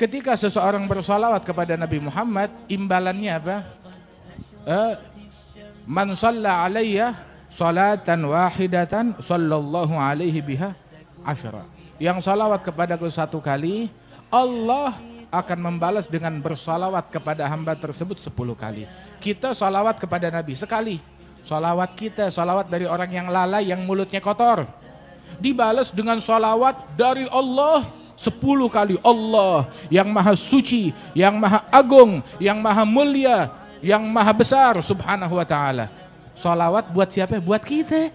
Ketika seseorang bersolawat kepada Nabi Muhammad, imbalannya apa? Man shalla alayya salatan wahidatan sallallahu alaihi biha asyara. Yang salawat kepadaku satu kali, Allah akan membalas dengan bersalawat kepada hamba tersebut 10 kali. Kita salawat kepada Nabi sekali. Salawat kita, salawat dari orang yang lalai, yang mulutnya kotor, dibalas dengan salawat dari Allah 10 kali. Allah yang maha suci, yang maha agung, yang maha mulia, yang maha besar subhanahu wa ta'ala. Salawat buat siapa? Buat kita.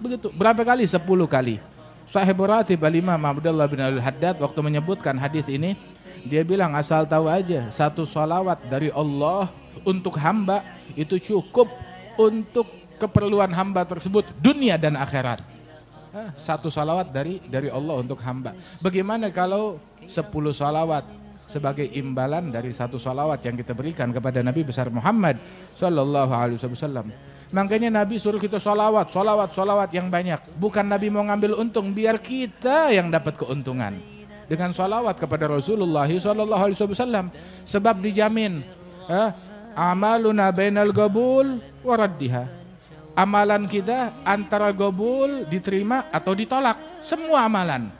Begitu. Berapa kali? 10 kali. Sahibul Ratib Al-Imam Abdullah bin Al-Haddad waktu menyebutkan hadis ini, dia bilang asal tahu aja, satu salawat dari Allah untuk hamba itu cukup untuk keperluan hamba tersebut dunia dan akhirat. Satu salawat dari Allah untuk hamba. Bagaimana kalau 10 salawat sebagai imbalan dari satu salawat yang kita berikan kepada Nabi besar Muhammad sallallahu alaihi wasallam. Makanya Nabi suruh kita salawat yang banyak. Bukan Nabi mau ngambil untung, biar kita yang dapat keuntungan dengan salawat kepada Rasulullah sallallahu alaihi wasallam. Sebab dijamin amaluna bainal qabul wa raddiha. Amalan kita antara qabul, diterima atau ditolak. Semua amalan.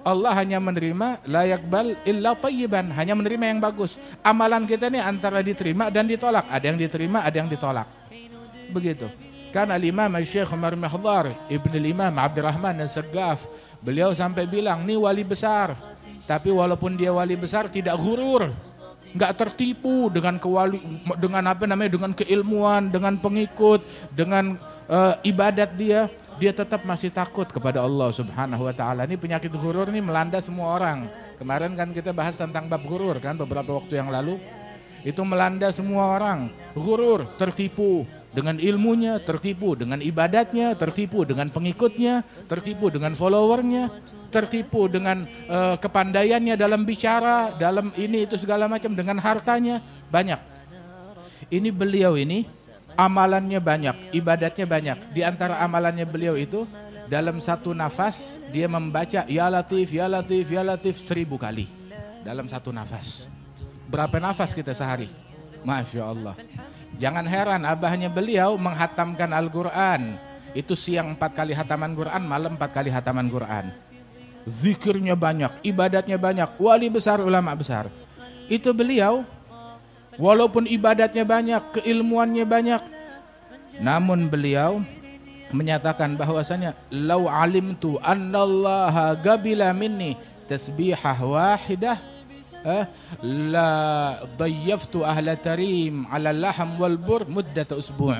Allah hanya menerima la yaqbal illa thayyiban, hanya menerima yang bagus. Amalan kita ini antara diterima dan ditolak. Ada yang diterima, ada yang ditolak. Begitu. Kan Al-Imam Syekh Umar Mahdhar Ibn Al-Imam Abdurrahman As-Saggaf, beliau sampai bilang, nih wali besar. Tapi walaupun dia wali besar tidak ghurur, enggak tertipu dengan dengan keilmuan, dengan pengikut, dengan ibadat dia tetap masih takut kepada Allah subhanahu wa ta'ala. Ini penyakit ghurur ini melanda semua orang. Kemarin kan kita bahas tentang bab ghurur kan beberapa waktu yang lalu. Itu melanda semua orang. Ghurur, tertipu dengan ilmunya, tertipu dengan ibadatnya, tertipu dengan pengikutnya, tertipu dengan followernya, tertipu dengan kepandaiannya dalam bicara, dalam ini itu segala macam, dengan hartanya, banyak. Ini beliau ini amalannya banyak, ibadatnya banyak. Di antara amalannya beliau itu, dalam satu nafas dia membaca ya latif, ya latif, ya latif 1000 kali dalam satu nafas. Berapa nafas kita sehari? Masya Allah. Jangan heran abahnya beliau menghatamkan Al-Quran. Itu siang 4 kali hataman Quran, malam 4 kali hataman Quran. Zikirnya banyak, ibadatnya banyak, wali besar, ulama besar. Itu beliau walaupun ibadatnya banyak, keilmuannya banyak, namun beliau menyatakan bahwasanya lau alimtu annallaha gabila minni tasbihah wahidah la dayyaftu ahla tarim ala laham wal bur muddat usbu'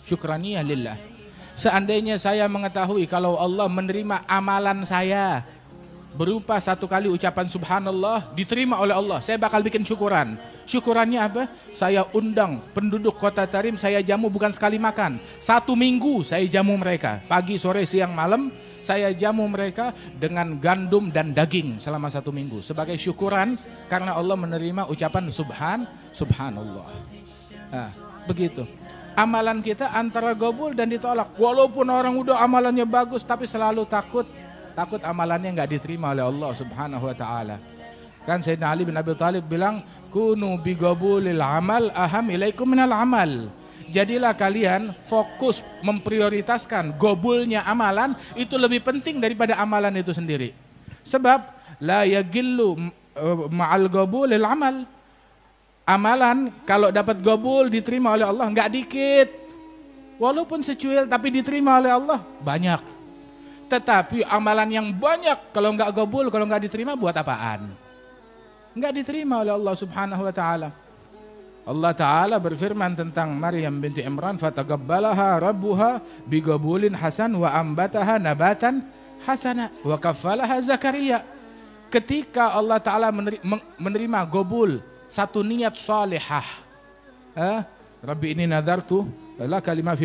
syukraniyah lillah. Seandainya saya mengetahui kalau Allah menerima amalan saya berupa 1 kali ucapan subhanallah diterima oleh Allah, saya bakal bikin syukuran. Syukurannya apa? Saya undang penduduk kota Tarim, saya jamu bukan sekali makan. 1 minggu saya jamu mereka, pagi, sore, siang, malam. Saya jamu mereka dengan gandum dan daging selama 1 minggu sebagai syukuran karena Allah menerima ucapan subhanallah. Nah, begitu. Amalan kita antara qabul dan ditolak. Walaupun orang udah amalannya bagus tapi selalu takut amalannya enggak diterima oleh Allah subhanahu wa ta'ala. Kan Sayyidina Ali bin Abi Thalib bilang, kunu bi qabulil amal aham ilaikum minal amal. Jadilah kalian fokus memprioritaskan qabulnya amalan, itu lebih penting daripada amalan itu sendiri. Sebab la yagillu ma'al qabulil amal. Amalan kalau dapat qabul diterima oleh Allah enggak dikit. Walaupun secuil tapi diterima oleh Allah banyak. Tetapi amalan yang banyak kalau enggak qabul, kalau enggak diterima buat apaan? Enggak diterima oleh Allah subhanahu wa ta'ala. Allah ta'ala berfirman tentang Maryam binti Imran, fataqabbalaha rabbuha biqabulin hasan wa ambataha nabatan hasana wa kaffalaha Zakaria. Ketika Allah ta'ala menerima qabul satu niat salihah, Rabbi ini nadartu laka lima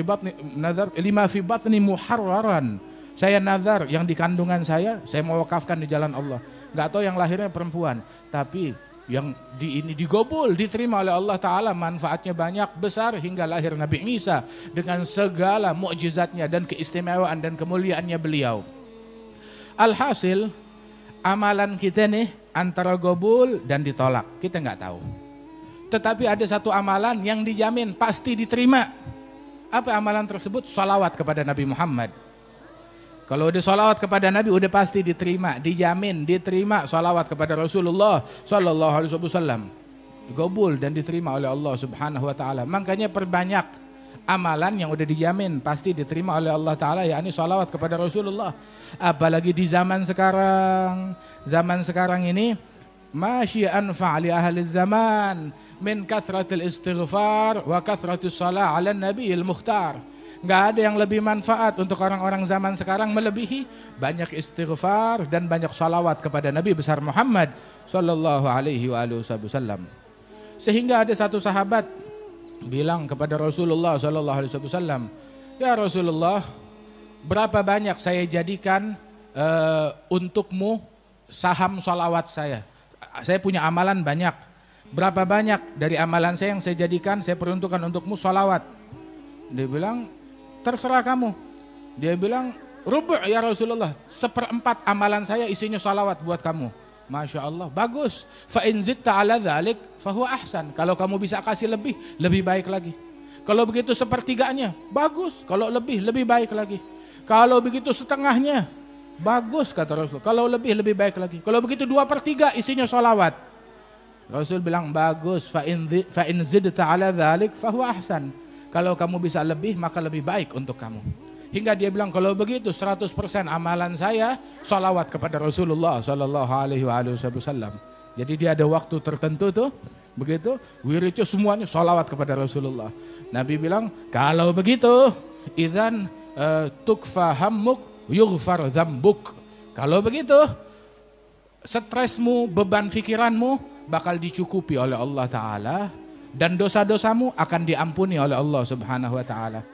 fi batni muharraran. Saya nazar yang di kandungan saya mau wakafkan di jalan Allah. Enggak tahu yang lahirnya perempuan, tapi yang ini digobul, diterima oleh Allah Ta'ala, manfaatnya banyak, besar hingga lahir Nabi Isa dengan segala mukjizatnya dan keistimewaan dan kemuliaannya beliau. Alhasil, amalan kita nih antara gobul dan ditolak, kita nggak tahu. Tetapi ada satu amalan yang dijamin pasti diterima. Apa amalan tersebut? Sholawat kepada Nabi Muhammad. Kalau udah sholawat kepada Nabi udah pasti diterima, dijamin diterima sholawat kepada Rasulullah Sallallahu Alaihi Wasallam, gobul dan diterima oleh Allah Subhanahu Wa Taala. Makanya perbanyak amalan yang udah dijamin pasti diterima oleh Allah Taala, yakni sholawat kepada Rasulullah. Apalagi di zaman sekarang ini, masya anfa' li ahli zaman min kathratil istighfar wa kathratis shalah ala nabiyil mukhtar. Nggak ada yang lebih manfaat untuk orang-orang zaman sekarang melebihi banyak istighfar dan banyak salawat kepada Nabi besar Muhammad Sallallahu Alaihi Wasallam. Sehingga ada satu sahabat bilang kepada Rasulullah Sallallahu Alaihi Wasallam, ya Rasulullah, berapa banyak saya jadikan untukmu saham salawat saya? Saya punya amalan banyak. Berapa banyak dari amalan saya yang saya jadikan, saya peruntukkan untukmu salawat? Dia bilang, terserah kamu. Dia bilang, rubu' ya Rasulullah, 1/4 amalan saya isinya salawat buat kamu. Masya Allah, bagus. Fa in zidta ala dzalik fahuwa ahsan. Kalau kamu bisa kasih lebih baik lagi. Kalau begitu 1/3-nya, bagus. Kalau lebih baik lagi. Kalau begitu setengahnya, bagus kata Rasul. Kalau lebih baik lagi. Kalau begitu 2/3 isinya salawat. Rasul bilang bagus. Fa in zidta ala dzalik fahuwa ahsan. Kalau kamu bisa lebih, maka lebih baik untuk kamu. Hingga dia bilang, kalau begitu 100% amalan saya salawat kepada Rasulullah Sallallahu Alaihi Wasallam. Jadi dia ada waktu tertentu tuh, begitu, wiridnya semuanya salawat kepada Rasulullah. Nabi bilang, kalau begitu, idzan tukfa hammuk yughfar dzambuk. Kalau begitu, stresmu, beban pikiranmu bakal dicukupi oleh Allah Ta'ala. Dan dosa-dosamu akan diampuni oleh Allah Subhanahu Wa Ta'ala.